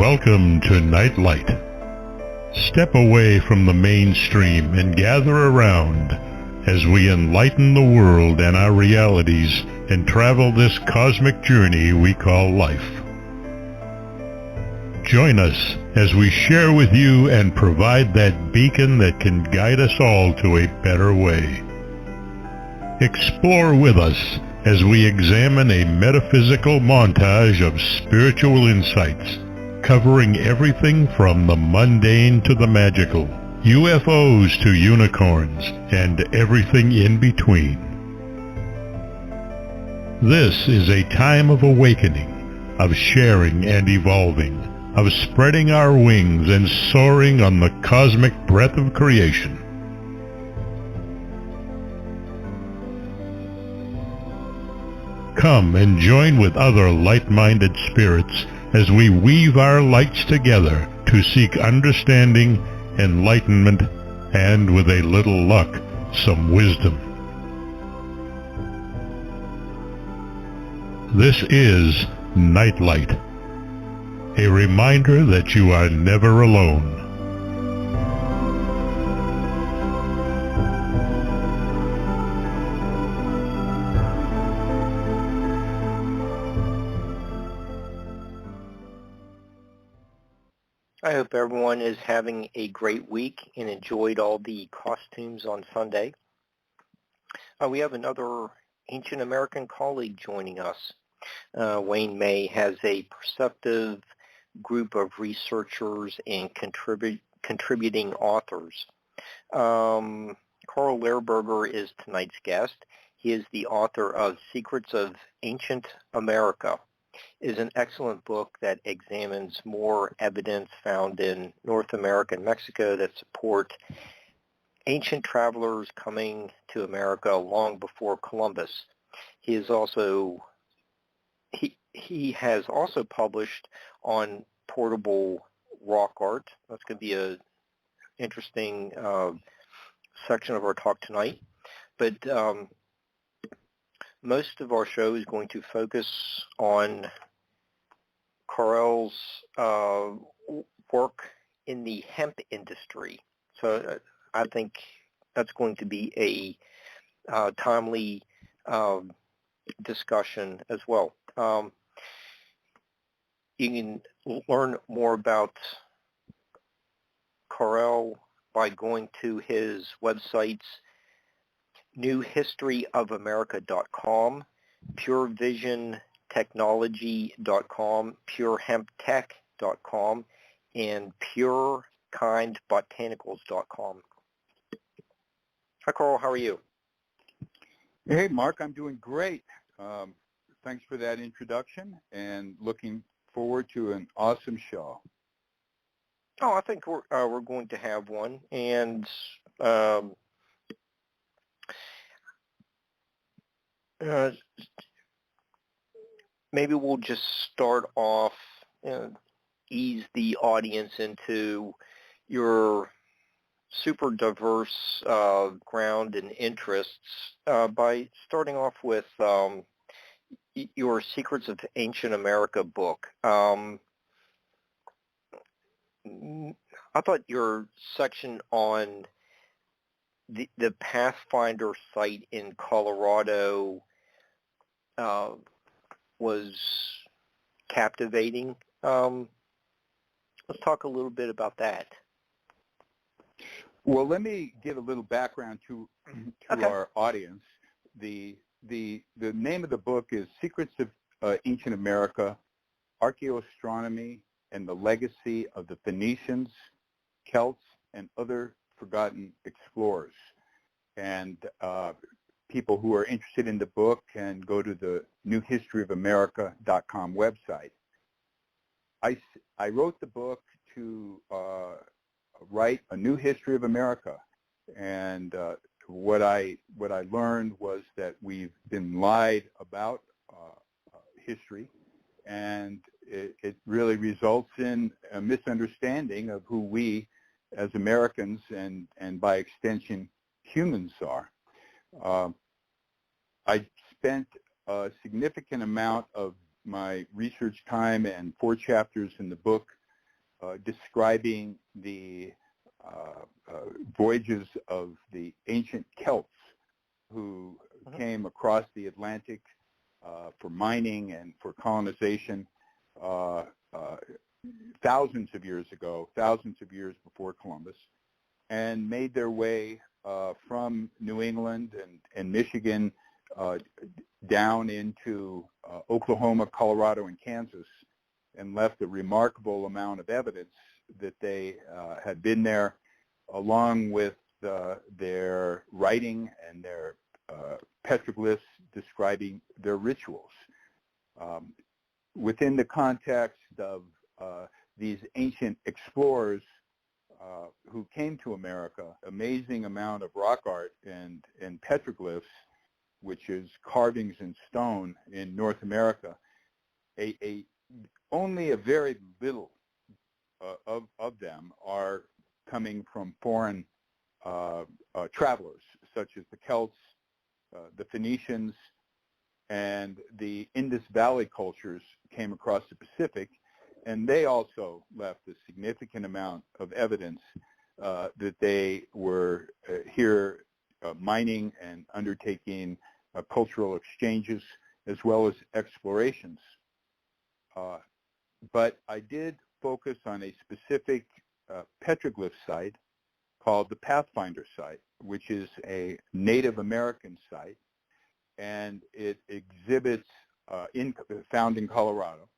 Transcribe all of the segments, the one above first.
Welcome to Night Light. Step away from the mainstream and gather around as we enlighten the world and our realities and travel this cosmic journey we call life. Join us as we share with you and provide that beacon that can guide us all to a better way. Explore with us as we examine a metaphysical montage of spiritual insights, covering everything from the mundane to the magical, UFOs to unicorns, and everything in between. This is a time of awakening, of sharing and evolving, of spreading our wings and soaring on the cosmic breath of creation. Come and join with other light-minded spirits as we weave our lights together to seek understanding, enlightenment, and, with a little luck, some wisdom. This is Nightlight, a reminder that you are never alone. I hope everyone is having a great week and enjoyed all the costumes on Sunday. We have another ancient American colleague joining us. Wayne May has a perceptive group of researchers and contributing authors. Carl Lehrburger is tonight's guest. He is the author of Secrets of Ancient America. Is an excellent book that examines more evidence found in North America and Mexico that support ancient travelers coming to America long before Columbus. He has also published on portable rock art. That's going to be an interesting section of our talk tonight. But most of our show is going to focus on Carell's work in the hemp industry. So I think that's going to be a timely discussion as well. You can learn more about Carell by going to his websites, newhistoryofamerica.com, PureVisionTechnology.com, PureHempTech.com, and PureKindBotanicals.com. Hi, Carl. How are you? Hey, Mark. I'm doing great. Thanks for that introduction, and looking forward to an awesome show. Oh, I think we're going to have one, and maybe we'll just start off, ease the audience into your super diverse ground and interests by starting off with your Secrets of Ancient America book. I thought your section on the Pathfinder site in Colorado was captivating. Let's talk a little bit about that. Well, let me give a little background to Okay. our audience. The name of the book is Secrets of Ancient America, Archaeoastronomy and the Legacy of the Phoenicians, Celts, and Other Forgotten Explorers. And people who are interested in the book can go to the newhistoryofamerica.com website. I wrote the book to write a new history of America, and what I learned was that we've been lied about history, and it really results in a misunderstanding of who we as Americans and by extension humans are. I spent a significant amount of my research time and 4 chapters in the book describing the voyages of the ancient Celts who came across the Atlantic for mining and for colonization thousands of years ago, thousands of years before Columbus, and made their way from New England and Michigan down into Oklahoma, Colorado, and Kansas, and left a remarkable amount of evidence that they had been there, along with their writing and their petroglyphs describing their rituals. Within the context of these ancient explorers who came to America, amazing amount of rock art and petroglyphs, which is carvings in stone in North America. Only a very little of them are coming from foreign travelers, such as the Celts, the Phoenicians, and the Indus Valley cultures came across the Pacific, and they also left a significant amount of evidence that they were here mining and undertaking cultural exchanges as well as explorations. But I did focus on a specific petroglyph site called the Pathfinder site, which is a Native American site, and it exhibits, found in Colorado,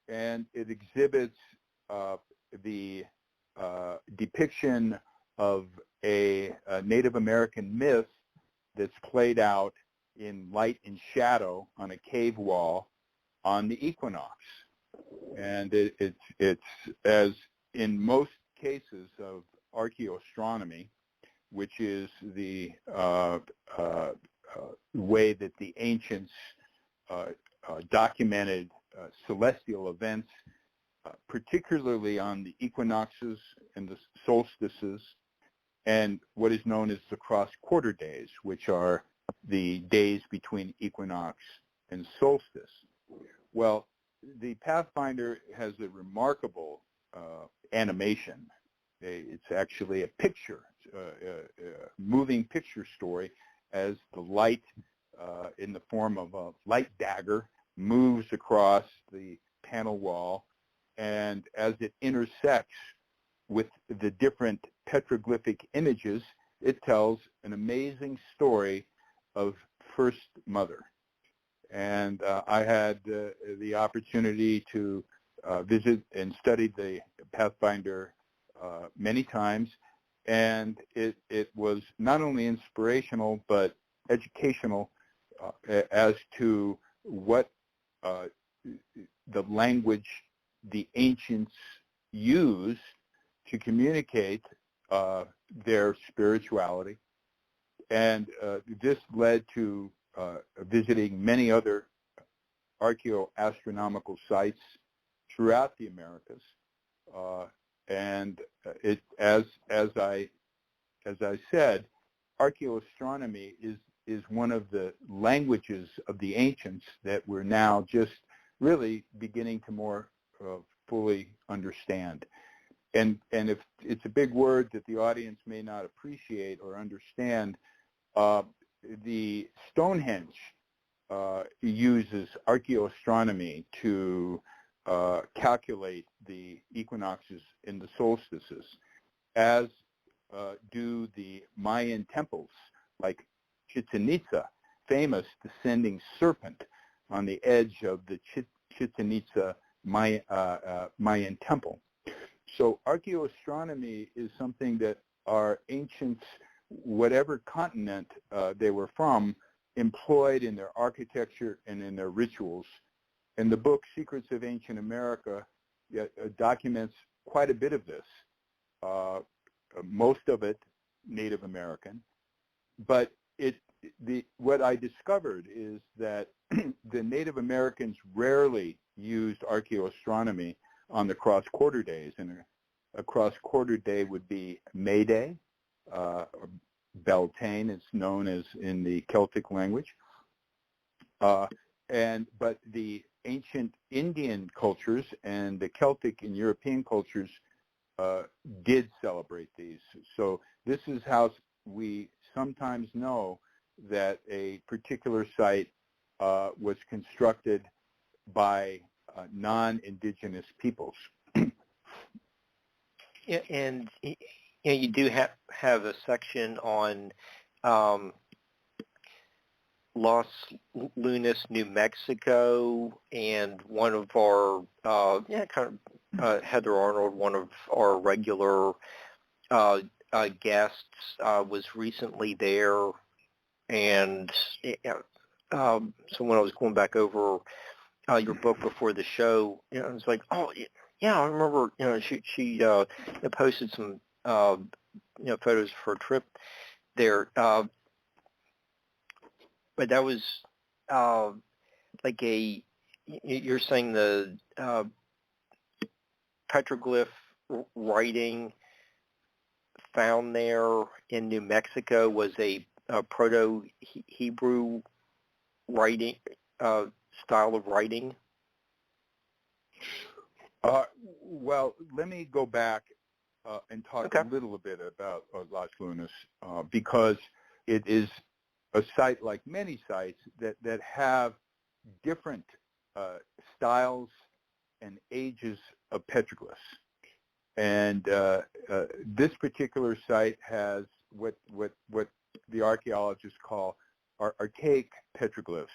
and it exhibits the depiction of a Native American myth that's played out in light and shadow on a cave wall on the equinox. And it's as in most cases of archaeoastronomy, which is the way that the ancients documented celestial events, particularly on the equinoxes and the solstices, and what is known as the cross-quarter days, which are the days between equinox and solstice. Well, the Pathfinder has a remarkable animation. It's actually a picture, moving picture story, as the light in the form of a light dagger moves across the panel wall, and as it intersects with the different petroglyphic images, it tells an amazing story of First Mother. And I had the opportunity to visit and study the Pathfinder many times, and it was not only inspirational but educational as to what the language the ancients used to communicate their spirituality. And this led to visiting many other archaeoastronomical sites throughout the Americas. And as I said, archaeoastronomy is one of the languages of the ancients that we're now just really beginning to more fully understand. And if it's a big word that the audience may not appreciate or understand, the Stonehenge uses archaeoastronomy to calculate the equinoxes and the solstices, as do the Mayan temples like Chichen Itza, famous descending serpent on the edge of the Chichen Itza Mayan temple. So archaeoastronomy is something that our ancients, whatever continent they were from, employed in their architecture and in their rituals. And the book Secrets of Ancient America documents quite a bit of this, most of it Native American. But what I discovered is that the Native Americans rarely used archaeoastronomy on the cross-quarter days, and a cross-quarter day would be May Day, or Beltane, it's known as in the Celtic language. but the ancient Indian cultures and the Celtic and European cultures did celebrate these. So this is how we sometimes know that a particular site was constructed by non-indigenous peoples. Yeah, and you do have a section on Los Lunas, New Mexico, and one of our Heather Arnold, one of our regular guests, was recently there, and so when I was going back over your book before the show, I was like, oh yeah, I remember. She posted some photos of her trip there, but that was like you're saying the petroglyph writing found there in New Mexico was a Proto-Hebrew writing style of writing? Well, let me go back and talk a little bit about Las Lunas because it is a site, like many sites, that have different styles and ages of petroglyphs. And this particular site has what the archaeologists call archaic petroglyphs,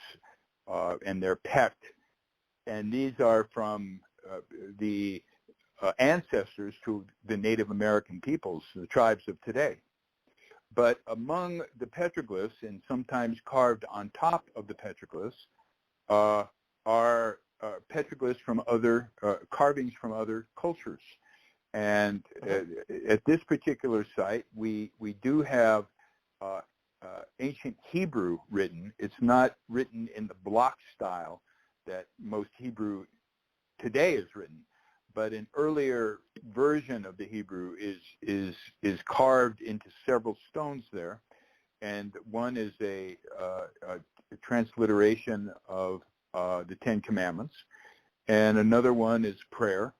and they're pecked. And these are from the ancestors to the Native American peoples, the tribes of today. But among the petroglyphs, and sometimes carved on top of the petroglyphs, are petroglyphs from other carvings from other cultures. And at this particular site, we do have ancient Hebrew written. It's not written in the block style that most Hebrew today is written, but an earlier version of the Hebrew is carved into several stones there, and one is a transliteration of the Ten Commandments, and another one is prayer,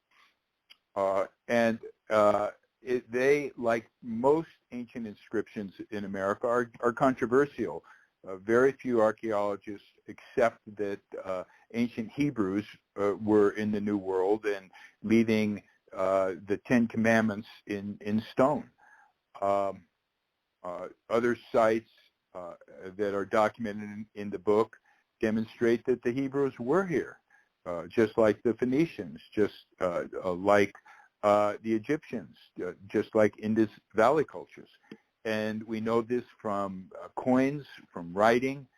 they, like most ancient inscriptions in America, are controversial. Very few archaeologists accept that ancient Hebrews were in the New World and leaving the Ten Commandments in stone. Other sites that are documented in the book demonstrate that the Hebrews were here, just like the Phoenicians, just like the Egyptians, just like Indus Valley cultures. And we know this from coins, from writing,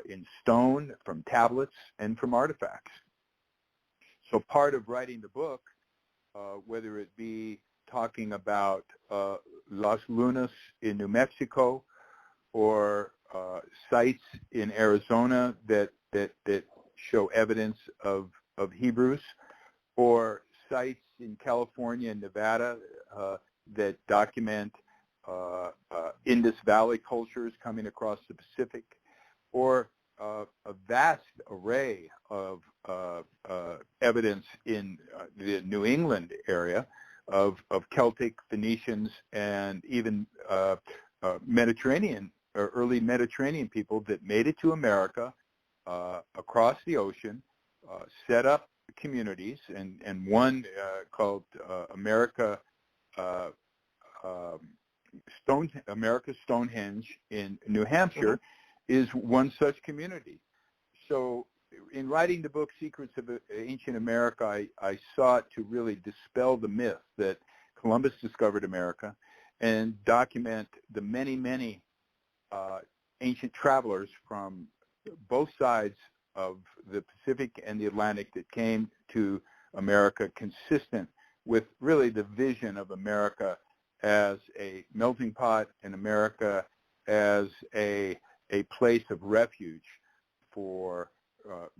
in stone, from tablets, and from artifacts. So part of writing the book, whether it be talking about Las Lunas in New Mexico, or sites in Arizona that show evidence of Hebrews, or sites in California and Nevada that document Indus Valley cultures coming across the Pacific, or a vast array of evidence in the New England area of Celtic, Phoenicians, and even Mediterranean, or early Mediterranean people that made it to America across the ocean, set up communities, and one called America Stonehenge in New Hampshire is one such community. So in writing the book Secrets of Ancient America, I sought to really dispel the myth that Columbus discovered America and document the many, many ancient travelers from both sides of the Pacific and the Atlantic that came to America, consistent with really the vision of America as a melting pot, and America as a place of refuge for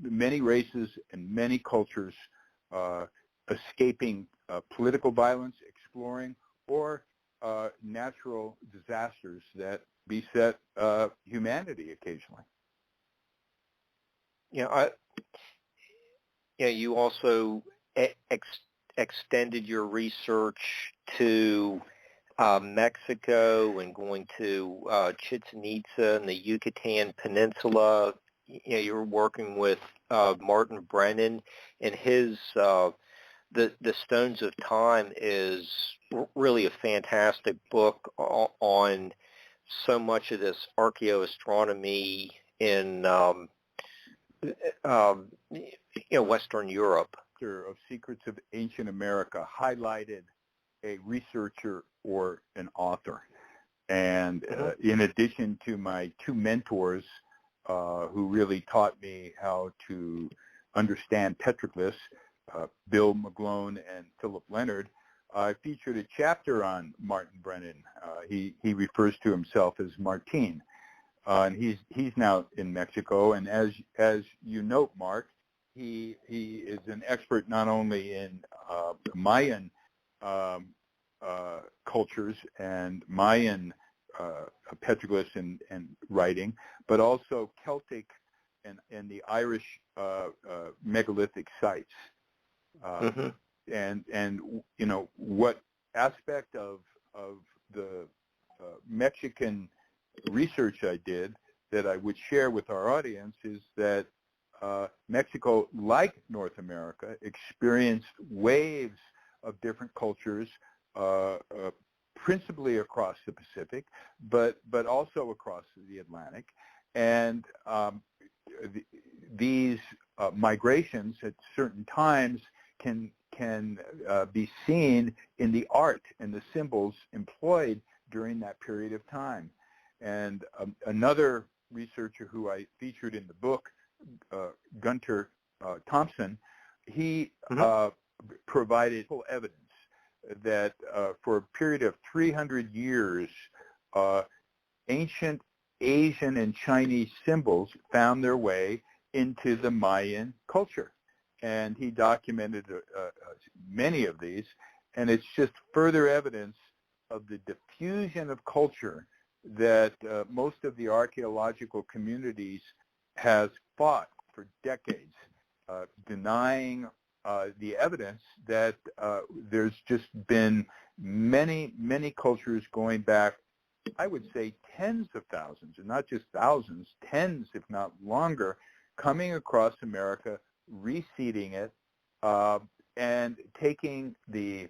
many races and many cultures escaping political violence, exploring, or natural disasters that beset humanity occasionally. you know, you also extended your research to Mexico and going to Chichen Itza and the Yucatan Peninsula. You're working with Martin Brennan, and his the Stones of Time is really a fantastic book on so much of this archaeoastronomy in Western Europe. Of Secrets of Ancient America highlighted a researcher or an author. And in addition to my two mentors who really taught me how to understand petroglyphs, Bill McGlone and Philip Leonard, I featured a chapter on Martin Brennan. He refers to himself as Martin. And he's now in Mexico. And as you note, Mark, he is an expert not only in Mayan cultures and Mayan petroglyphs and writing, but also Celtic and the Irish megalithic sites. And what aspect of the Mexican research I did that I would share with our audience is that Mexico, like North America, experienced waves of different cultures, principally across the Pacific, but also across the Atlantic. And these migrations at certain times can be seen in the art and the symbols employed during that period of time. And another researcher who I featured in the book, Gunter Thompson, he provided full evidence that for a period of 300 years, ancient Asian and Chinese symbols found their way into the Mayan culture. And he documented many of these, and it's just further evidence of the diffusion of culture that most of the archaeological communities has fought for decades, denying the evidence that there's just been many cultures going back, I would say tens of thousands, and not just thousands, tens if not longer, coming across America, reseeding it, and taking the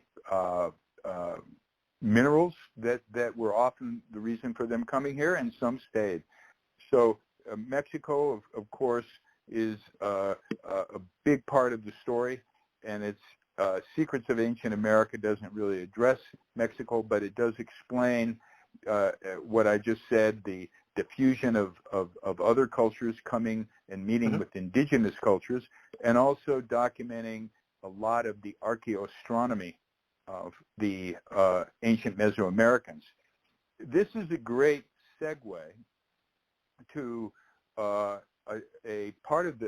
minerals that were often the reason for them coming here, and some stayed. So Mexico, of course, is a big part of the story, and it's Secrets of Ancient America doesn't really address Mexico, but it does explain what I just said, the diffusion of other cultures coming and meeting with indigenous cultures, and also documenting a lot of the archaeoastronomy of the ancient Mesoamericans. This is a great segue to a part of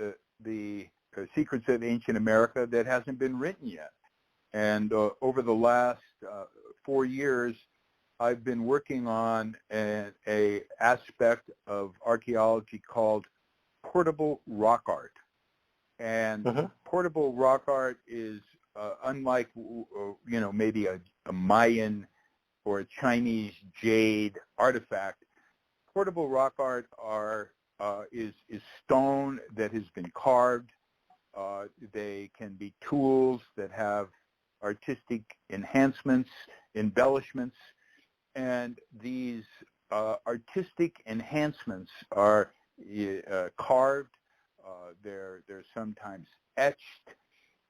the Secrets of Ancient America that hasn't been written yet. And over the last 4 years, I've been working on a aspect of archaeology called portable rock art. And portable rock art is unlike, maybe a Mayan or a Chinese jade artifact. Portable rock art is stone that has been carved. They can be tools that have artistic enhancements, embellishments, and these artistic enhancements are carved. They're sometimes etched,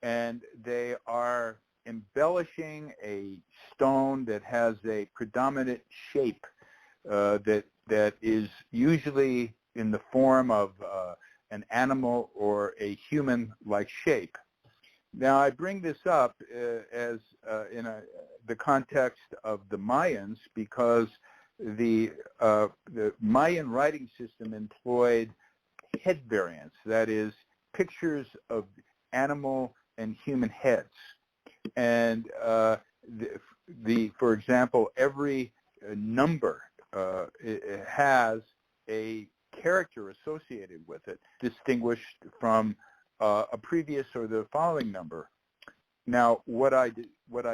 and they are embellishing a stone that has a predominant shape that is usually in the form of an animal or a human-like shape. Now, I bring this up as in the context of the Mayans because the Mayan writing system employed head variants, that is, pictures of animal and human heads. And for example, every number it has a character associated with it, distinguished from a previous or the following number. Now, what I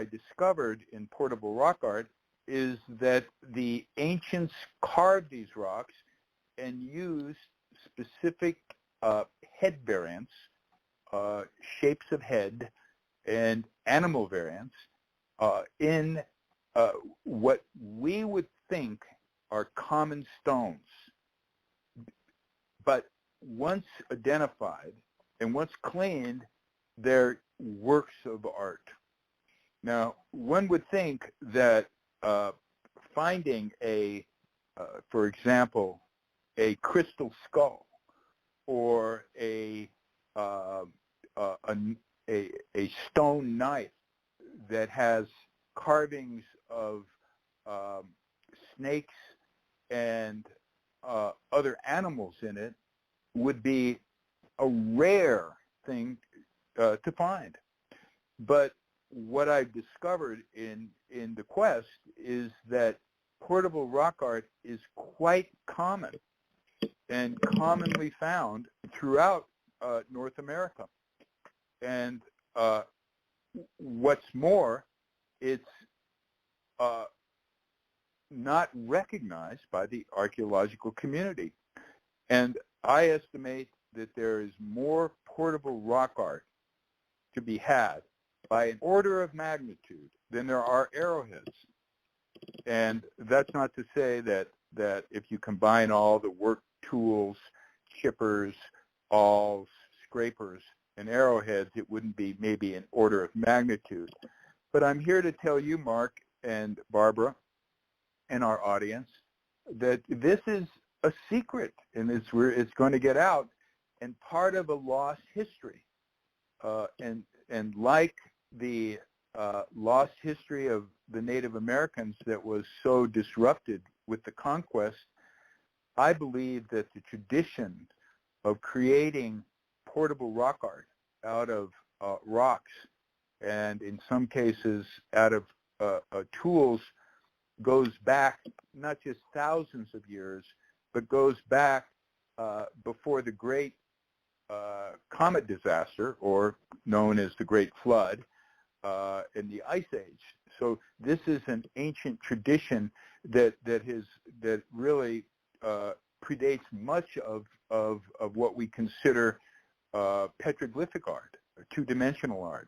discovered in portable rock art is that the ancients carved these rocks and used specific head variants, shapes of head, and animal variants in what we would think are common stones. But once identified and once cleaned, they're works of art. Now, one would think that finding for example, a crystal skull or a stone knife that has carvings of snakes and other animals in it would be a rare thing to find. But what I've discovered in the quest is that portable rock art is quite common and commonly found throughout North America. And what's more, it's not recognized by the archaeological community. And I estimate that there is more portable rock art to be had by an order of magnitude than there are arrowheads. And that's not to say that if you combine all the work tools, chippers, awls, scrapers, and arrowheads, it wouldn't be maybe an order of magnitude. But I'm here to tell you, Mark and Barbara, and our audience, that this is a secret, and it's going to get out, and part of a lost history. And like the lost history of the Native Americans that was so disrupted with the conquest, I believe that the tradition of creating portable rock art out of rocks, and in some cases out of tools, goes back not just thousands of years, but goes back before the great comet disaster, or known as the Great Flood, in the Ice Age. So this is an ancient tradition that really predates much of what we consider petroglyphic art, or two-dimensional art.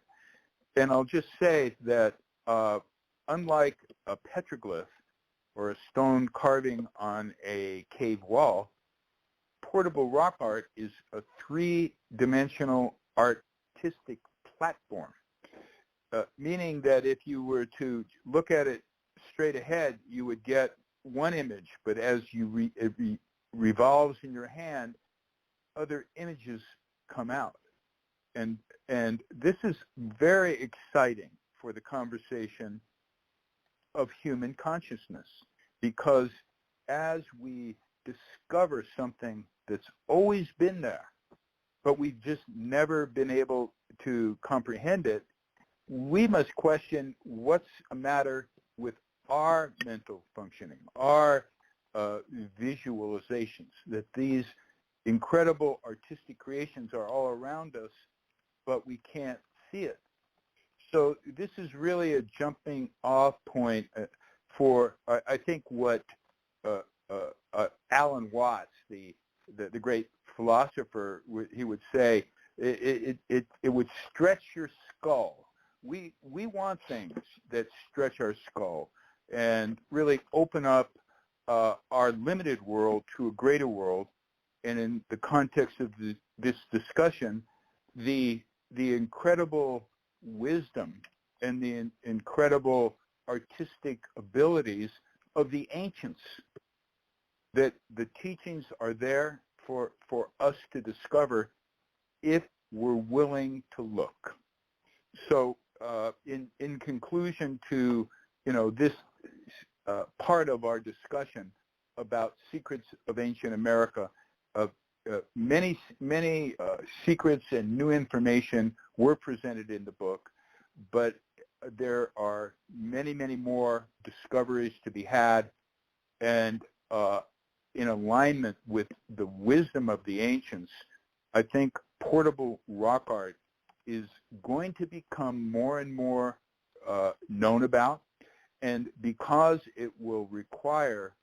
And I'll just say that unlike a petroglyph or a stone carving on a cave wall, portable rock art is a three-dimensional artistic platform, meaning that if you were to look at it straight ahead, you would get one image, but as it revolves in your hand, other images come out. And this is very exciting for the conversation of human consciousness, because as we discover something that's always been there, but we've just never been able to comprehend it, we must question what's the matter with our mental functioning, our visualizations, that these incredible artistic creations are all around us, but we can't see it. So this is really a jumping off point for, I think, what Alan Watts, the great philosopher, he would say, it would stretch your skull. We want things that stretch our skull and really open up our limited world to a greater world. And in the context of this discussion, the incredible wisdom and the incredible artistic abilities of the ancients, that the teachings are there for us to discover if we're willing to look. So in conclusion to this part of our discussion about secrets of ancient America, many secrets and new information were presented in the book, but there are many more discoveries to be had. And in alignment with the wisdom of the ancients, I think portable rock art is going to become more and more known about. And because it will require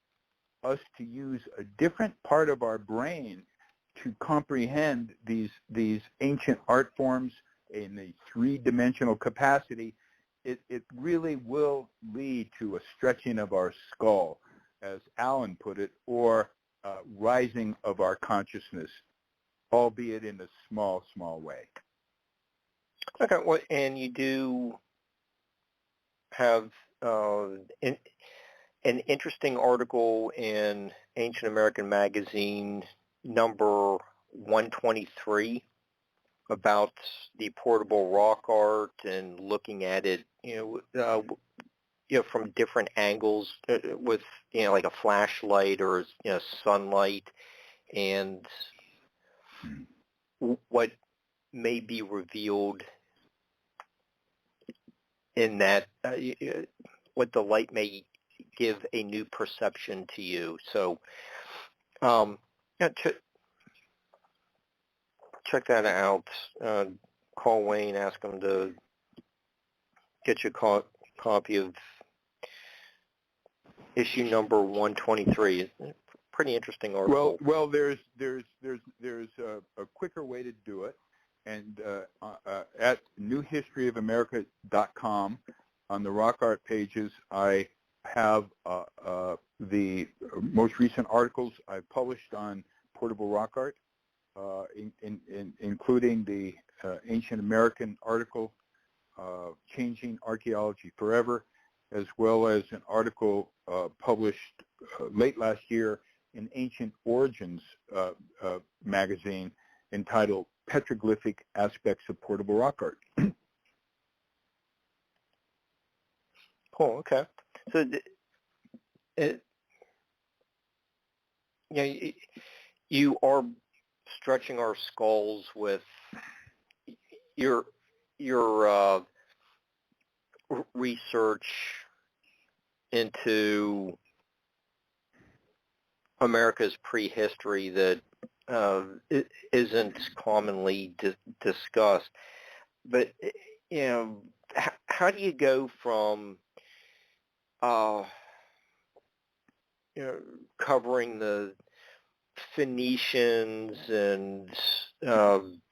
us to use a different part of our brain to comprehend these ancient art forms in a three-dimensional capacity, it really will lead to a stretching of our skull, as Alan put it, or rising of our consciousness, albeit in a small, small way. Okay, well, and you do have an interesting article in Ancient American Magazine number 123 about the portable rock art and looking at it, from different angles with, like a flashlight or, sunlight, and what may be revealed in that, what the light may give a new perception to you. So, check that out. Call Wayne, ask him to get you a copy of issue number 123. It's a pretty interesting article. Well, there's a quicker way to do it, and at newhistoryofamerica.com on the rock art pages, I have the most recent articles I've published on portable rock art, including the Ancient American article, Changing Archaeology Forever, as well as an article published late last year in Ancient Origins magazine entitled Petroglyphic Aspects of Portable Rock Art. Cool, okay. So, you are stretching our skulls with your research into America's prehistory that isn't commonly discussed. But, how do you go from covering the Phoenicians and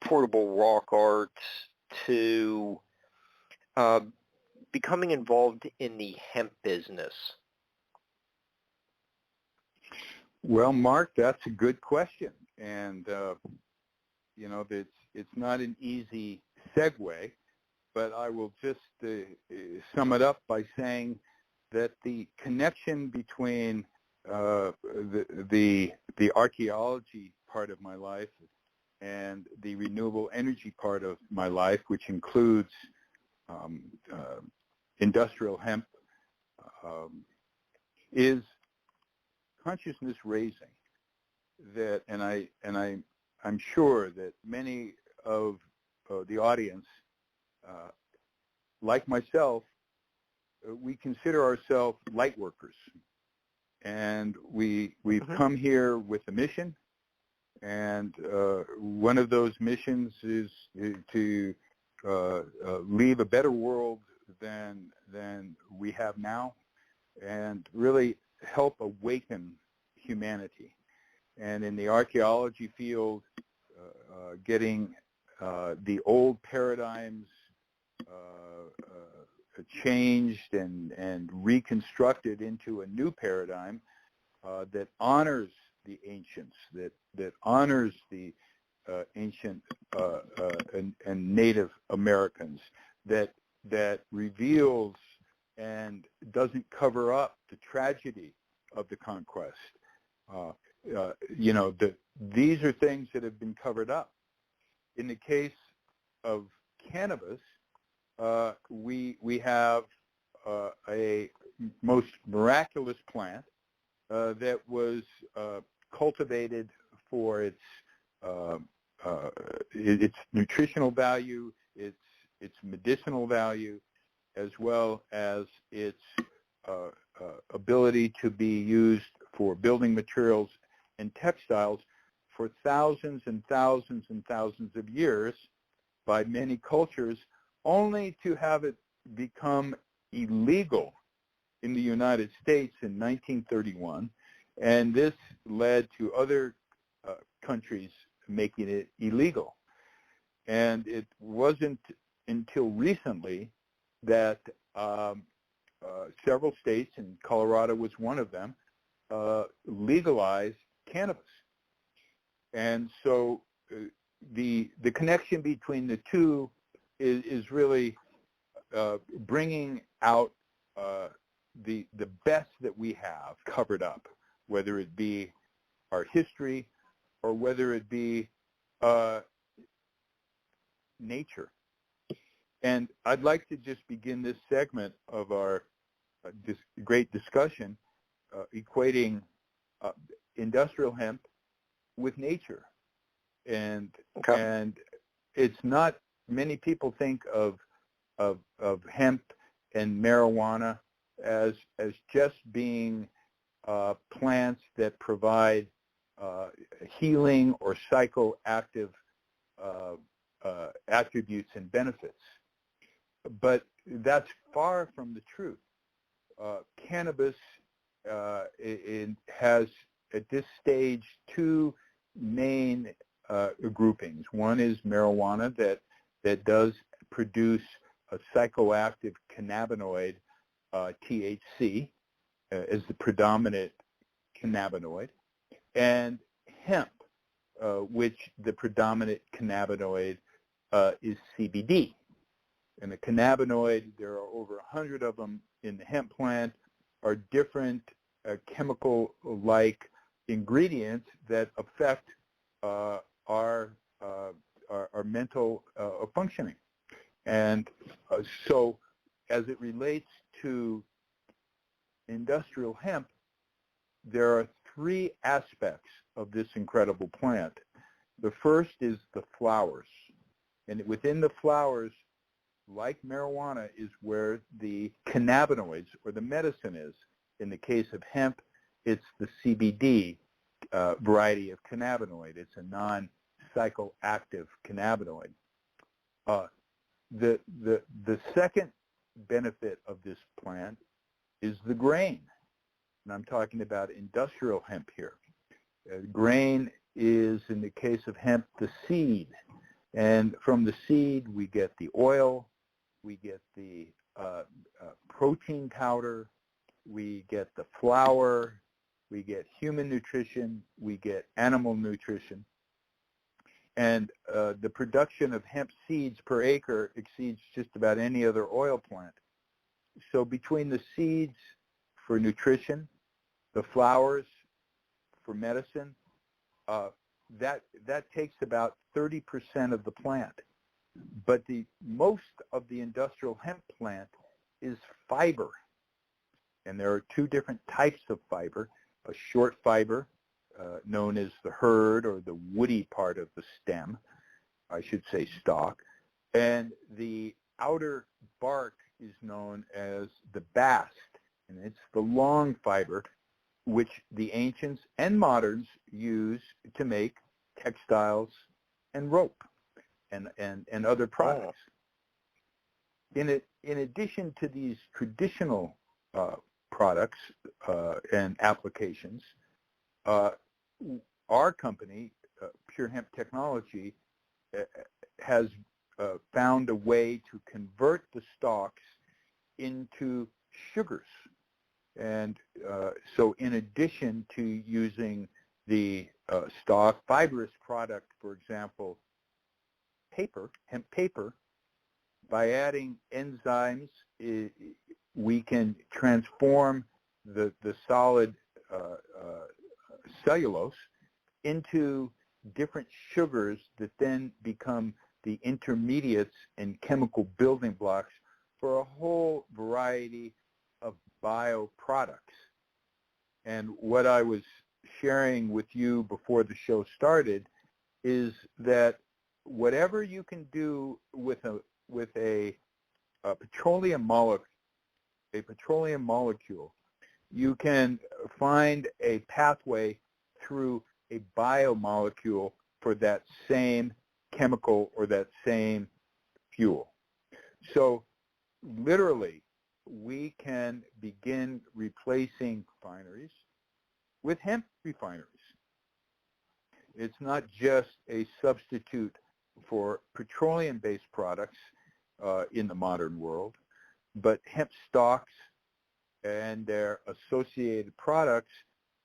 portable rock art to becoming involved in the hemp business? Well, Mark, that's a good question, and it's not an easy segue, but I will just sum it up by saying that the connection between the archaeology part of my life and the renewable energy part of my life, which includes industrial hemp, is consciousness raising. That, and I'm sure that many of the audience, like myself, we consider ourselves light workers, and we've come here with a mission, and one of those missions is to leave a better world than we have now, and really help awaken humanity. And in the archaeology field, getting the old paradigms changed and reconstructed into a new paradigm that honors the ancients, that honors the ancient and Native Americans, that reveals and doesn't cover up the tragedy of the conquest. These are things that have been covered up. In the case of cannabis, we have a most miraculous plant that was cultivated for its nutritional value, its medicinal value, as well as its ability to be used for building materials and textiles for thousands and thousands and thousands of years by many cultures, only to have it become illegal in the United States in 1931, and this led to other countries making it illegal. And it wasn't until recently that several states, and Colorado was one of them, legalized cannabis. And so the connection between the two is really bringing out the best that we have covered up, whether it be our history or whether it be nature. And I'd like to just begin this segment of our this great discussion equating industrial hemp with nature. And it's not, many people think of hemp and marijuana as just being plants that provide healing or psychoactive attributes and benefits. But that's far from the truth. Cannabis it has at this stage two main groupings. One is marijuana that does produce a psychoactive cannabinoid, THC, as the predominant cannabinoid, and hemp, which the predominant cannabinoid is CBD. And the cannabinoid, there are over 100 of them in the hemp plant, are different chemical-like ingredients that affect our mental functioning. And so as it relates to industrial hemp, there are three aspects of this incredible plant. The first is the flowers. And within the flowers, like marijuana, is where the cannabinoids or the medicine is. In the case of hemp, it's the CBD variety of cannabinoid. It's a non-psychoactive cannabinoid. The second benefit of this plant is the grain. And I'm talking about industrial hemp here. Grain is, in the case of hemp, the seed. And from the seed, we get the oil, we get the protein powder, we get the flour, we get human nutrition, we get animal nutrition. And the production of hemp seeds per acre exceeds just about any other oil plant. So between the seeds for nutrition, the flowers for medicine, that takes about 30% of the plant. But the most of the industrial hemp plant is fiber. And there are two different types of fiber: a short fiber, known as the hurd, or the woody part of the stem, I should say stalk, and the outer bark is known as the bast, and it's the long fiber which the ancients and moderns use to make textiles and rope and other products. In addition to these traditional products and applications, our company, PureHemp Technology, has found a way to convert the stalks into sugars. And so in addition to using the stalk fibrous product, for example, paper, hemp paper, by adding enzymes, we can transform the solid cellulose into different sugars that then become the intermediates and chemical building blocks for a whole variety of bioproducts. And what I was sharing with you before the show started is that whatever you can do with a petroleum molecule, you can find a pathway through a biomolecule for that same chemical or that same fuel. So literally, we can begin replacing refineries with hemp refineries. It's not just a substitute for petroleum-based products in the modern world, but hemp stalks and their associated products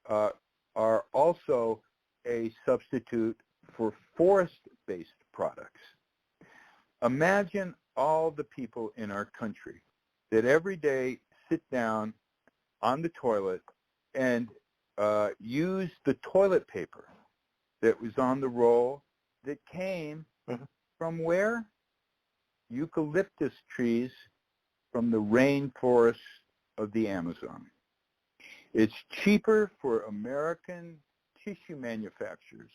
are also a substitute for forest-based products. Imagine all the people in our country that every day sit down on the toilet and use the toilet paper that was on the roll that came from where? Eucalyptus trees from the rainforests of the Amazon. It's cheaper for American tissue manufacturers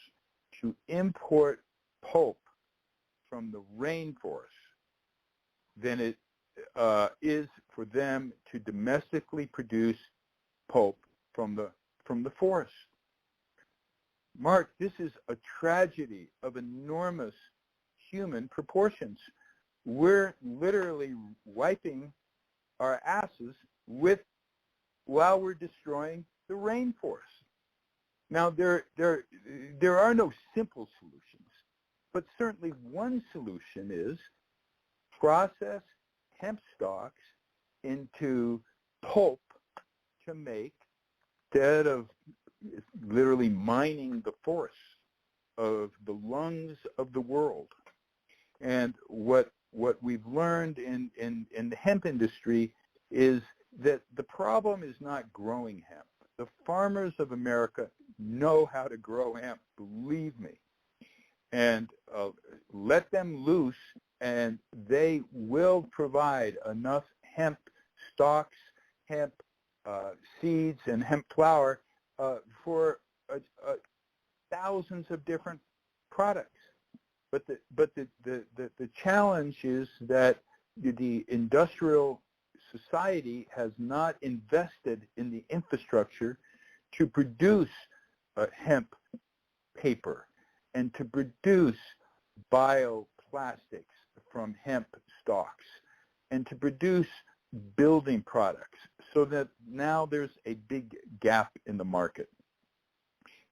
to import pulp from the rainforest than it is for them to domestically produce pulp from the forest. Mark, this is a tragedy of enormous human proportions. We're literally wiping our asses while we're destroying the rainforest. Now, there are no simple solutions, but certainly one solution is process hemp stalks into pulp to make, instead of literally mining the forests of the lungs of the world. And what we've learned in the hemp industry is that the problem is not growing hemp. The farmers of America know how to grow hemp, believe me. And let them loose, and they will provide enough hemp stalks, hemp seeds, and hemp flour for thousands of different products. But the challenge is that the industrial society has not invested in the infrastructure to produce hemp paper and to produce bioplastics from hemp stalks and to produce building products, so that now there's a big gap in the market.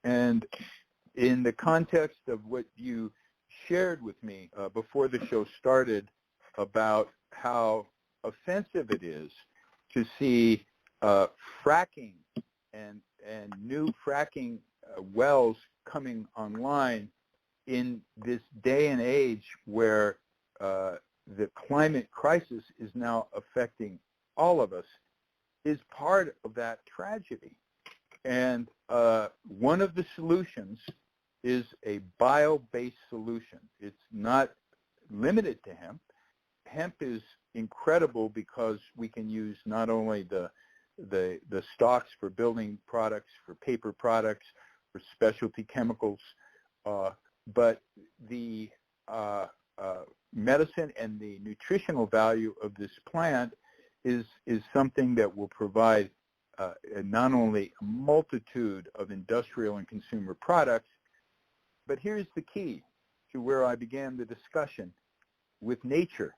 And in the context of what you shared with me before the show started about how offensive it is to see fracking and new fracking wells coming online in this day and age where the climate crisis is now affecting all of us, is part of that tragedy. And one of the solutions is a bio-based solution. It's not limited to hemp. Hemp is incredible because we can use not only the stalks for building products, for paper products, for specialty chemicals, but the medicine and the nutritional value of this plant is something that will provide not only a multitude of industrial and consumer products, but here's the key to where I began the discussion with nature.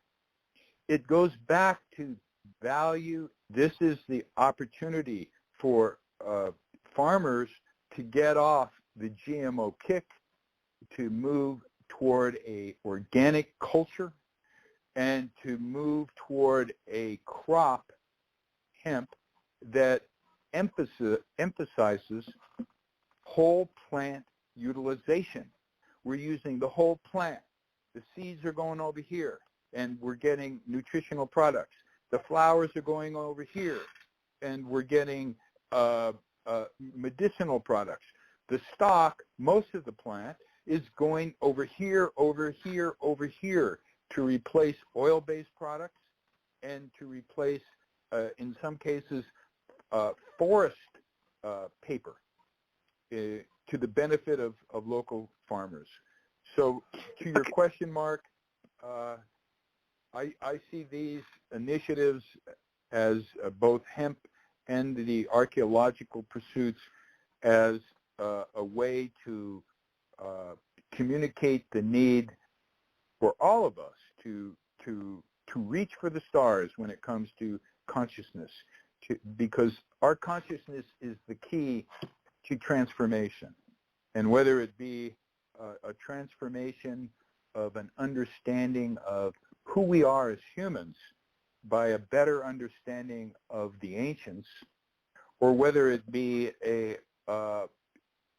It goes back to value. This is the opportunity for farmers to get off the GMO kick, to move toward a organic culture, and to move toward a crop, hemp, that emphasizes whole plant utilization. We're using the whole plant. The seeds are going over here, and we're getting nutritional products. The flowers are going over here, and we're getting medicinal products. The stalk, most of the plant, is going over here, over here, over here to replace oil-based products and to replace, in some cases, forest paper to the benefit of local farmers. So to your question, Mark, I see these initiatives as both hemp and the archaeological pursuits as a way to communicate the need for all of us to reach for the stars when it comes to consciousness, because our consciousness is the key to transformation. And whether it be a transformation of an understanding of who we are as humans by a better understanding of the ancients, or whether it be a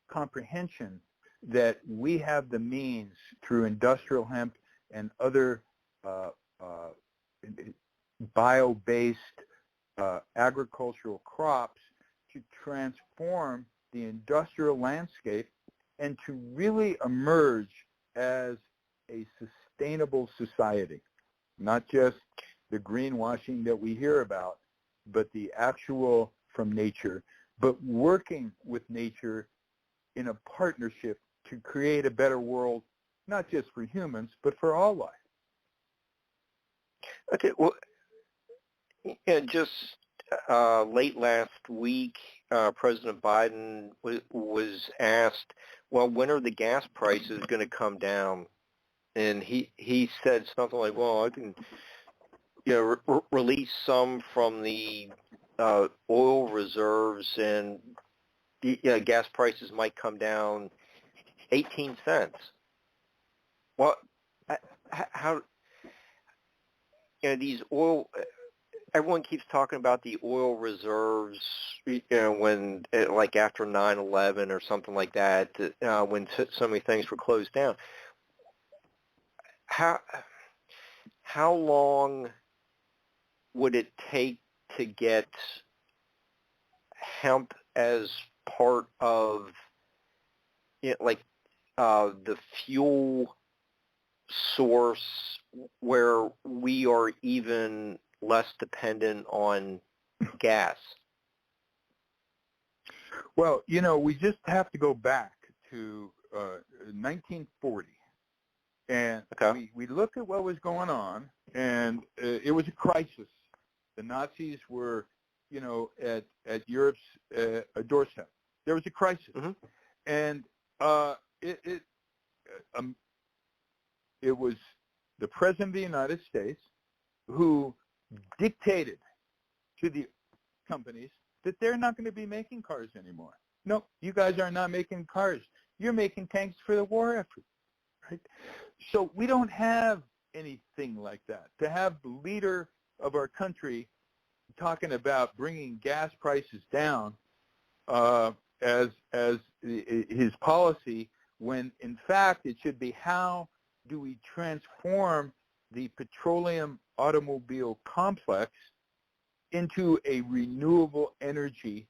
comprehension that we have the means through industrial hemp and other bio-based agricultural crops to transform the industrial landscape and to really emerge as a sustainable society, not just the greenwashing that we hear about, but the actual from nature, but working with nature in a partnership to create a better world, not just for humans, but for all life. Okay, well, yeah, just late last week, President Biden was asked, well, when are the gas prices going to come down? And he said something like, well, I can release some from the oil reserves, and gas prices might come down 18 cents. Well, how, these oil, everyone keeps talking about the oil reserves, when, like after 9/11 or something like that, when so many things were closed down. How long would it take to get hemp as part of the fuel source where we are even less dependent on gas? Well, we just have to go back to 1940. And okay. we look at what was going on, and it was a crisis. The Nazis were, at Europe's doorstep. There was a crisis, mm-hmm. and it was the President of the United States who dictated to the companies that they're not going to be making cars anymore. No, you guys are not making cars. You're making tanks for the war effort. Right? So we don't have anything like that. To have the leader of our country talking about bringing gas prices down as his policy, when in fact it should be how do we transform the petroleum automobile complex into a renewable energy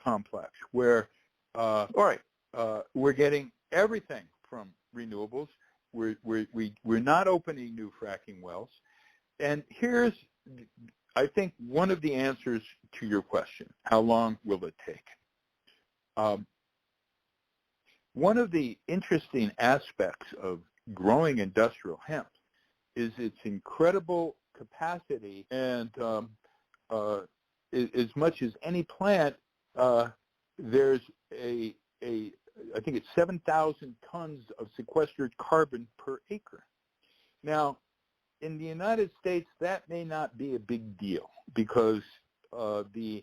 complex where we're getting everything from renewables. We're not opening new fracking wells. And here's, I think, one of the answers to your question: how long will it take? One of the interesting aspects of growing industrial hemp is its incredible capacity, and as much as any plant, there's I think it's 7,000 tons of sequestered carbon per acre. Now, in the United States, that may not be a big deal because the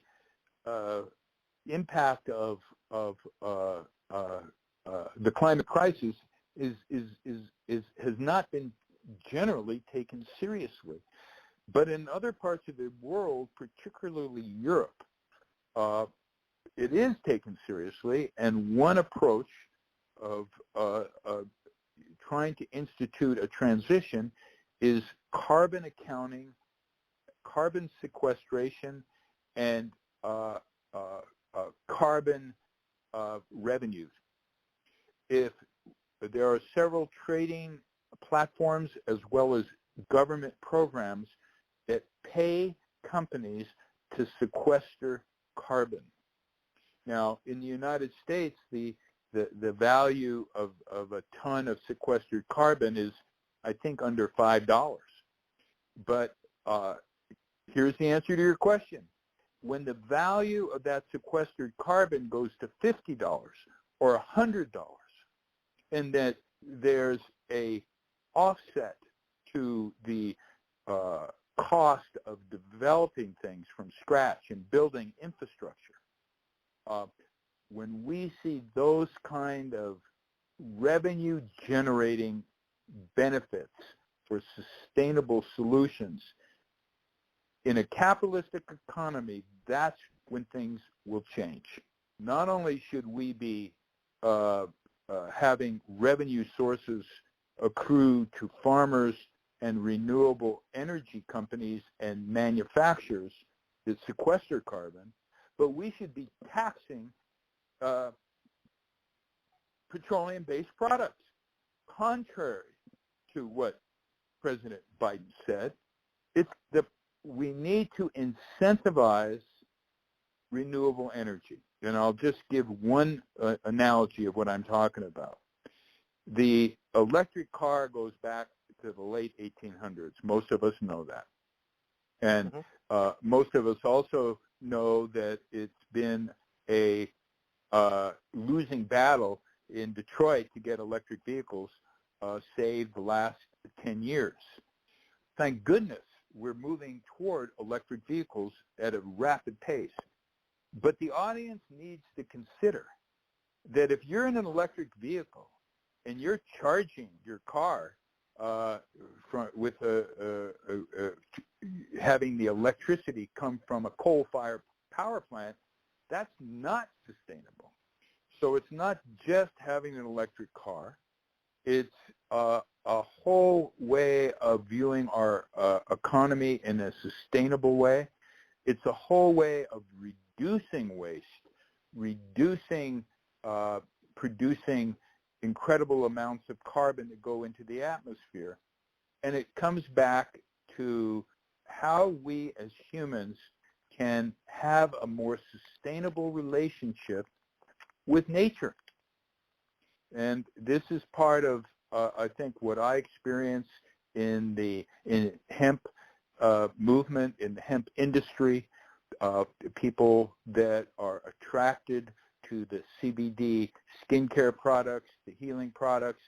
impact of the climate crisis has not been generally taken seriously. But in other parts of the world, particularly Europe, it is taken seriously, and one approach of trying to institute a transition is carbon accounting, carbon sequestration, and carbon revenues. If there are several trading platforms as well as government programs that pay companies to sequester carbon. Now, in the United States, the value of a ton of sequestered carbon is, I think, under $5. But here's the answer to your question. when the value of that sequestered carbon goes to $50 or $100, and that there's a offset to the cost of developing things from scratch and building infrastructure, when we see those kind of revenue-generating benefits for sustainable solutions, in a capitalistic economy, that's when things will change. Not only should we be having revenue sources accrue to farmers and renewable energy companies and manufacturers that sequester carbon, but we should be taxing petroleum-based products, contrary to what President Biden said. We need to incentivize renewable energy. And I'll just give one analogy of what I'm talking about. The electric car goes back to the late 1800s. Most of us know that. And most of us also know that it's been a losing battle in Detroit to get electric vehicles saved the last 10 years. Thank goodness we're moving toward electric vehicles at a rapid pace. But the audience needs to consider that if you're in an electric vehicle and you're charging your car with having the electricity come from a coal-fired power plant, that's not sustainable. So it's not just having an electric car. It's a whole way of viewing our economy in a sustainable way. It's a whole way of reducing waste, producing incredible amounts of carbon that go into the atmosphere. And it comes back to how we as humans can have a more sustainable relationship with nature. And this is part of, I think, what I experience in the hemp movement, in the hemp industry, people that are attracted to the CBD skincare products, the healing products,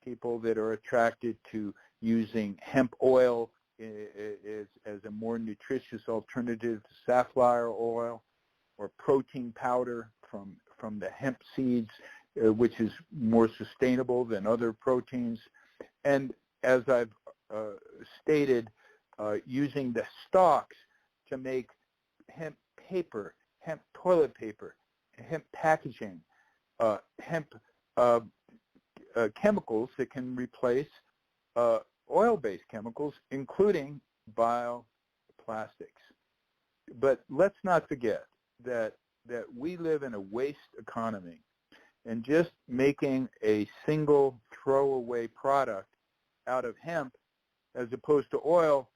people that are attracted to using hemp oil as a more nutritious alternative to safflower oil, or protein powder from the hemp seeds, which is more sustainable than other proteins. And as I've stated, using the stalks to make hemp paper, hemp toilet paper, hemp packaging, hemp chemicals that can replace oil-based chemicals, including bioplastics. But let's not forget that we live in a waste economy, and just making a single throwaway product out of hemp as opposed to oil,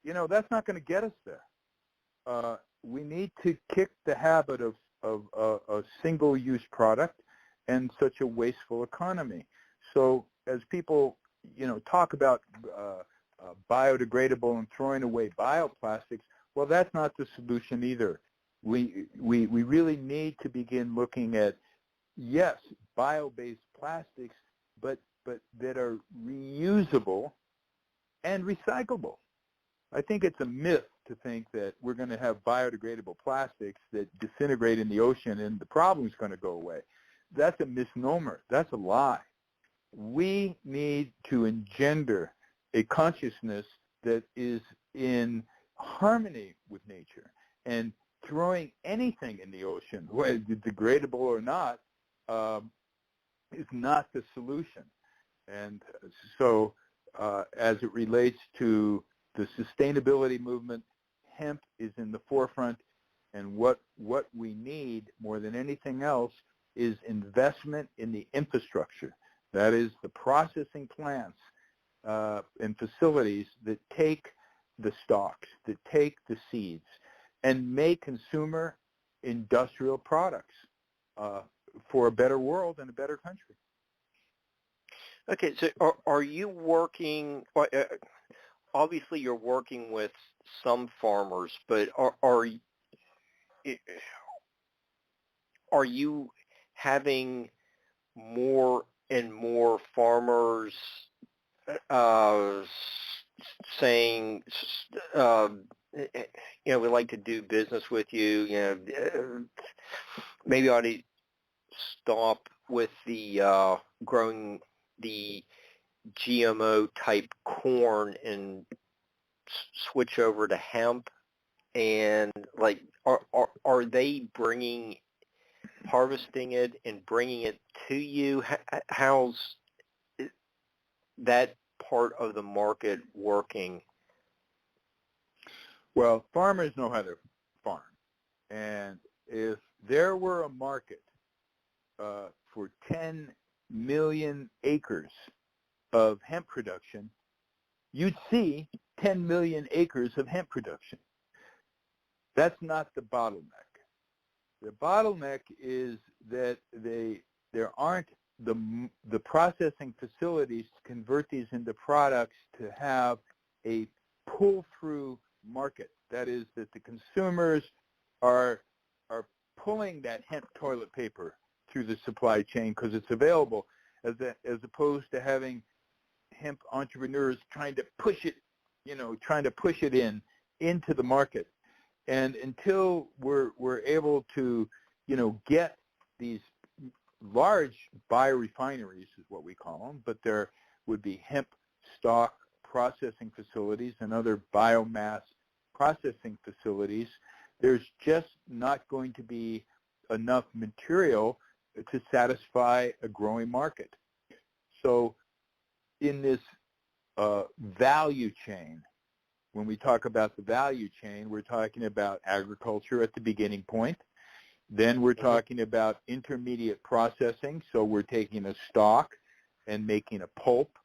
that's not going to get us there. We need to kick the habit of a single-use product and such a wasteful economy. So as people, talk about biodegradable and throwing away bioplastics, well, that's not the solution either. We really need to begin looking at, yes, bio-based plastics, but that are reusable and recyclable. I think it's a myth to think that we're going to have biodegradable plastics that disintegrate in the ocean and the problem's going to go away. That's a misnomer. That's a lie. We need to engender a consciousness that is in harmony with nature, and throwing anything in the ocean, whether degradable or not, is not the solution. And so as it relates to the sustainability movement, hemp is in the forefront, and what we need more than anything else is investment in the infrastructure. That is the processing plants and facilities that take the stalks, that take the seeds, and make consumer industrial products for a better world and a better country. Okay, so are you working, obviously you're working with some farmers, but are you having more and more farmers saying, we'd like to do business with you, maybe I ought to stop with the growing the GMO type corn and switch over to hemp? And like, are they harvesting it and bringing it to you? How's that part of the market working? Well, farmers know how to farm, and if there were a market for 10 million acres of hemp production, you'd see 10 million acres of hemp production. That's not the bottleneck. The bottleneck is that there aren't the processing facilities to convert these into products to have a pull-through market. That is, that the consumers are pulling that hemp toilet paper through the supply chain because it's available, as opposed to having hemp entrepreneurs trying to push it, into the market. And until we're able to, get these large biorefineries, is what we call them, but there would be hemp stock processing facilities and other biomass processing facilities, there's just not going to be enough material to satisfy a growing market. So in this value chain, when we talk about the value chain, we're talking about agriculture at the beginning point. Then we're talking about intermediate processing. So we're taking a stalk and making a pulp,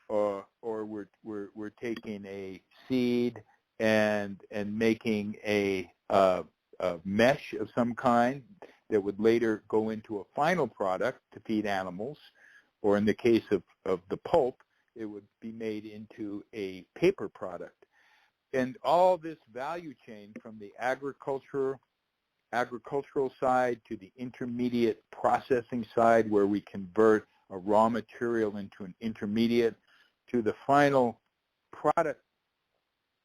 or we're taking a seed and making a mesh of some kind that would later go into a final product to feed animals, or in the case of the pulp, it would be made into a paper product. And all this value chain from the agricultural side to the intermediate processing side, where we convert a raw material into an intermediate, to the final product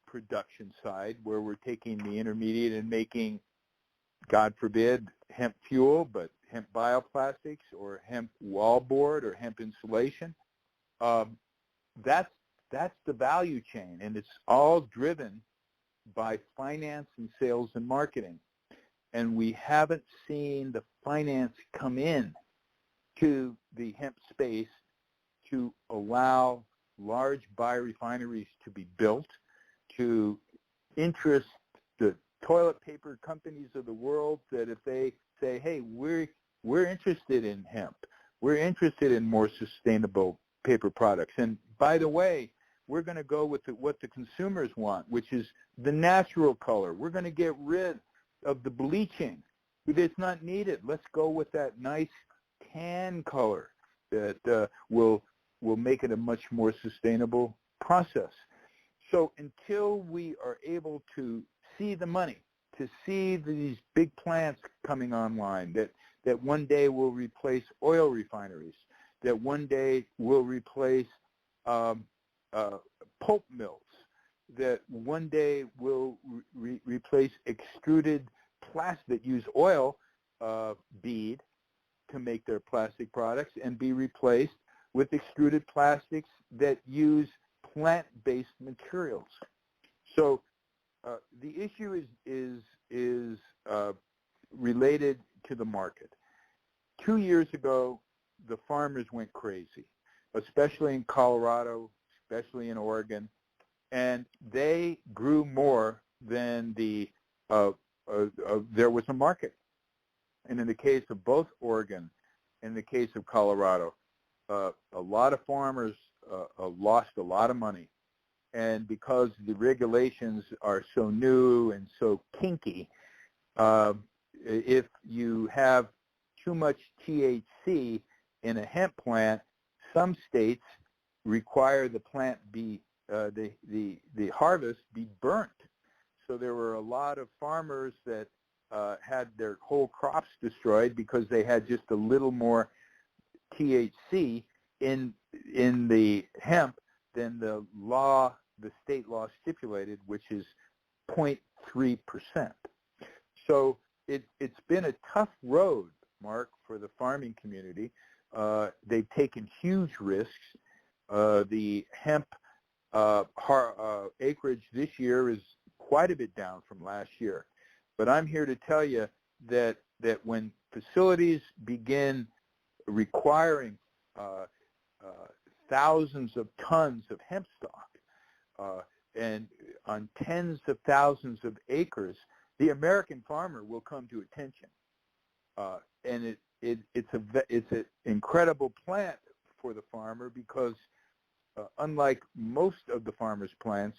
production side, where we're taking the intermediate and making, God forbid, hemp fuel, but hemp bioplastics or hemp wallboard or hemp insulation. That's the value chain, and it's all driven by finance and sales and marketing. And we haven't seen the finance come in to the hemp space to allow large biorefineries to be built, to interest the toilet paper companies of the world, that if they say, hey, we're interested in hemp, we're interested in more sustainable paper products. And by the way, we're going to go with what the consumers want, which is the natural color. We're going to get rid of the bleaching. It's not needed. Let's go with that nice tan color that will make it a much more sustainable process. So until we are able to see the money, to see these big plants coming online that one day will replace oil refineries, that one day will replace pulp mills, that one day will replace extruded plastic that use oil bead to make their plastic products, and be replaced with extruded plastics that use plant-based materials. So the issue is related to the market. 2 years ago, the farmers went crazy, especially in Colorado, especially in Oregon, and they grew more than there was a market. And in the case of both Oregon and in the case of Colorado, a lot of farmers lost a lot of money. And because the regulations are so new and so kinky, if you have too much THC in a hemp plant, some states require the plant be the harvest be burnt. So there were a lot of farmers that had their whole crops destroyed because they had just a little more THC in the hemp than the state law stipulated, which is 0.3%. So it's been a tough road, Mark, for the farming community. They've taken huge risks. The hemp acreage this year is quite a bit down from last year. But I'm here to tell you that when facilities begin requiring thousands of tons of hemp stock and on tens of thousands of acres, the American farmer will come to attention. And it's an incredible plant for the farmer because unlike most of the farmer's plants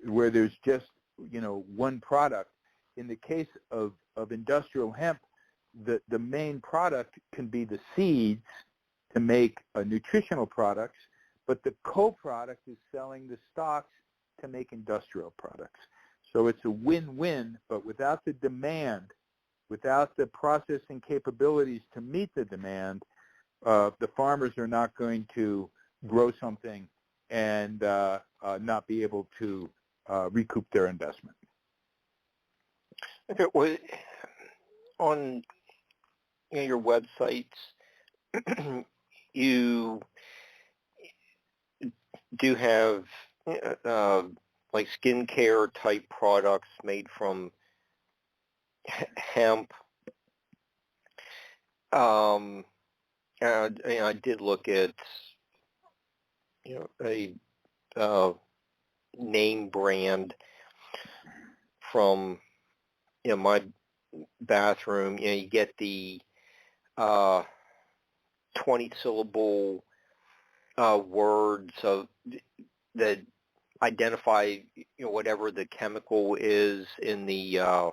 where there's just, one product, in the case of industrial hemp, the main product can be the seeds to make nutritional products, but the co-product is selling the stalks to make industrial products. So it's a win-win, but without the demand, without the processing capabilities to meet the demand, the farmers are not going to grow something and not be able to recoup their investment. Okay, well, on your websites, you do have like skincare type products made from hemp. I did look at a name brand from my bathroom. You get the 20-syllable words that identify whatever the chemical is in the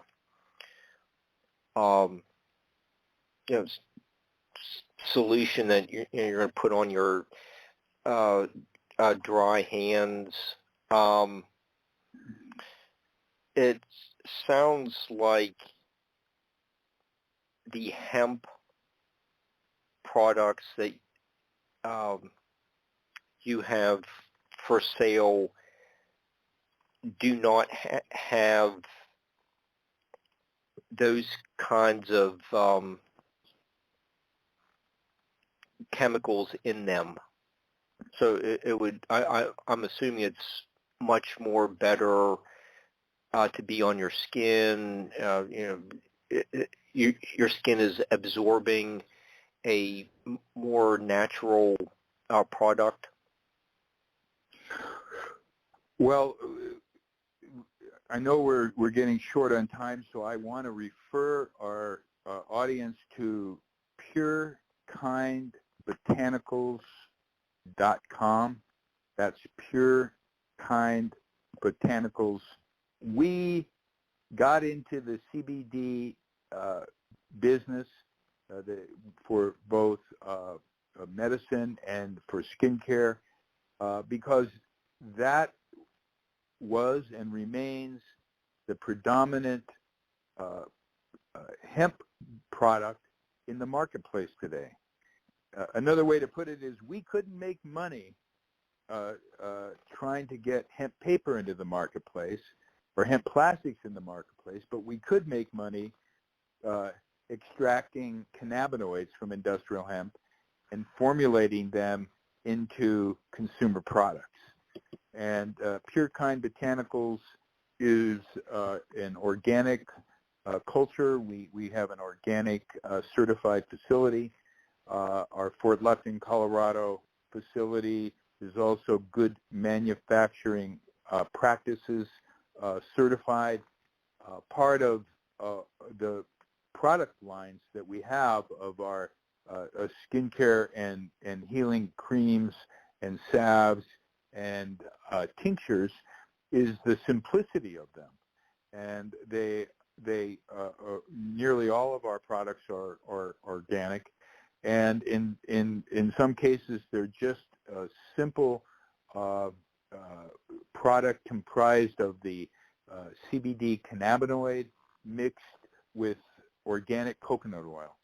solution that you're going to put on your dry hands. It sounds like the hemp products that you have for sale do not have those kinds of chemicals in them. So it would, I'm assuming it's much more better to be on your skin. Your skin is absorbing a more natural product. Well, I know we're getting short on time, so I want to refer our audience to purekindbotanicals.com. That's purekindbotanicals. We got into the CBD business for both medicine and for skincare because that was and remains the predominant hemp product in the marketplace today. Another way to put it is we couldn't make money trying to get hemp paper into the marketplace or hemp plastics in the marketplace, but we could make money extracting cannabinoids from industrial hemp and formulating them into consumer products. And Pure Kind Botanicals is an organic culture. We have an organic certified facility. Our Fort Lupton, Colorado facility is also good manufacturing practices certified. Part of the product lines that we have of our skincare and healing creams and salves and tinctures is the simplicity of them, and they nearly all of our products are organic, and in some cases they're just a simple product comprised of the CBD cannabinoid mixed with organic coconut oil.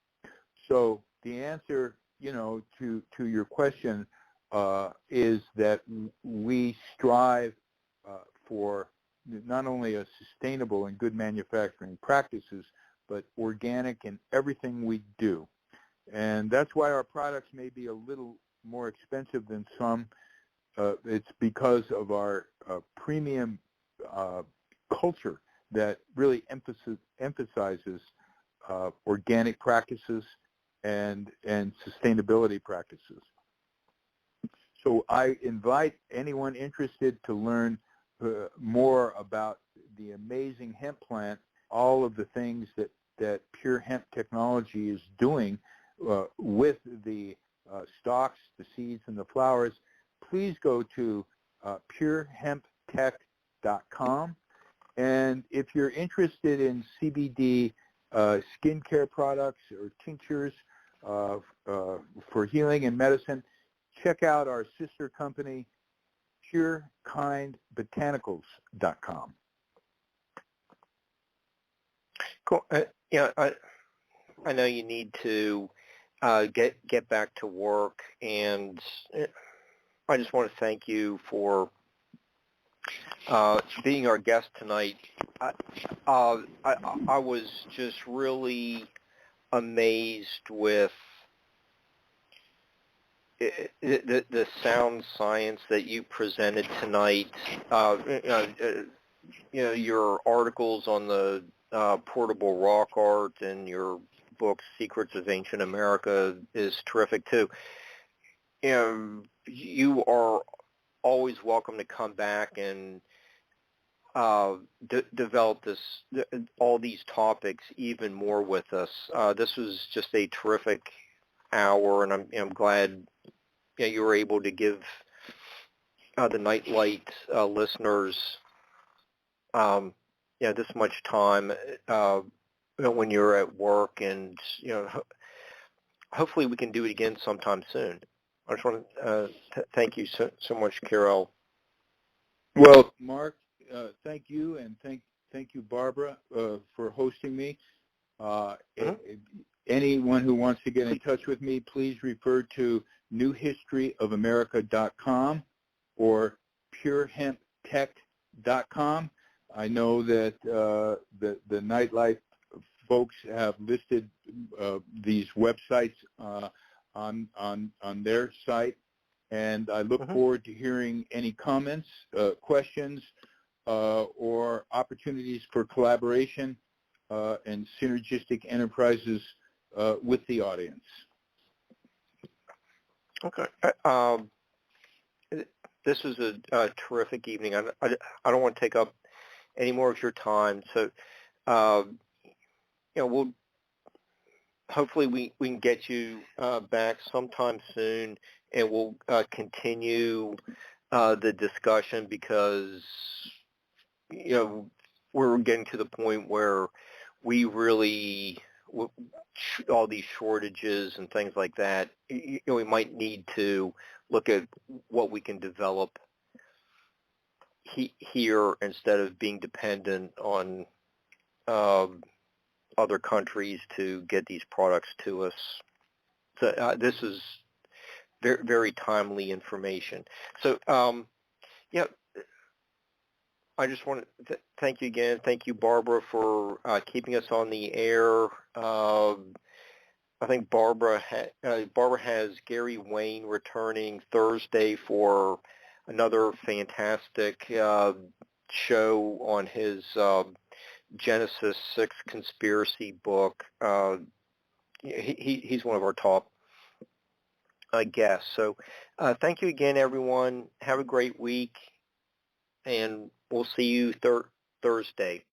So the answer, to your question is that we strive for not only a sustainable and good manufacturing practices, but organic in everything we do. And that's why our products may be a little more expensive than some. It's because of our premium culture that really emphasizes organic practices and sustainability practices. So I invite anyone interested to learn more about the amazing hemp plant, all of the things that PureHemp technology is doing with the stalks, the seeds, and the flowers. Please go to purehemptech.com. And if you're interested in CBD skincare products or tinctures for healing and medicine, check out our sister company, purekindbotanicals.com. Cool. I know you need to get back to work, and I just want to thank you for being our guest tonight. I was just really amazed with the sound science that you presented tonight. Your articles on the portable rock art and your book Secrets of Ancient America is terrific too. You are always welcome to come back and develop all these topics even more with us. This was just a terrific hour, and I'm glad you were able to give the Nightlight listeners this much time when you're at work, and hopefully we can do it again sometime soon. I just want to thank you so much, Carell. Well, Mark, thank you, and thank you, Barbara, for hosting me. Anyone who wants to get in touch with me, please refer to newhistoryofamerica.com or purehemptech.com. I know that the Nightlife folks have listed these websites on their site, and I look forward to hearing any comments, questions, or opportunities for collaboration and synergistic enterprises with the audience. Okay. This was a terrific evening. I don't want to take up any more of your time, so we'll hopefully we can get you back sometime soon, and we'll continue the discussion, because we're getting to the point where we really, all these shortages and things like that, we might need to look at what we can develop here instead of being dependent on other countries to get these products to us. So this is very, very timely information. So I just want to thank you again. Thank you, Barbara, for keeping us on the air. I think Barbara has Gary Wayne returning Thursday for another fantastic show on his Genesis 6 conspiracy book. He's one of our top guests. So thank you again, everyone. Have a great week, and we'll see you Thursday.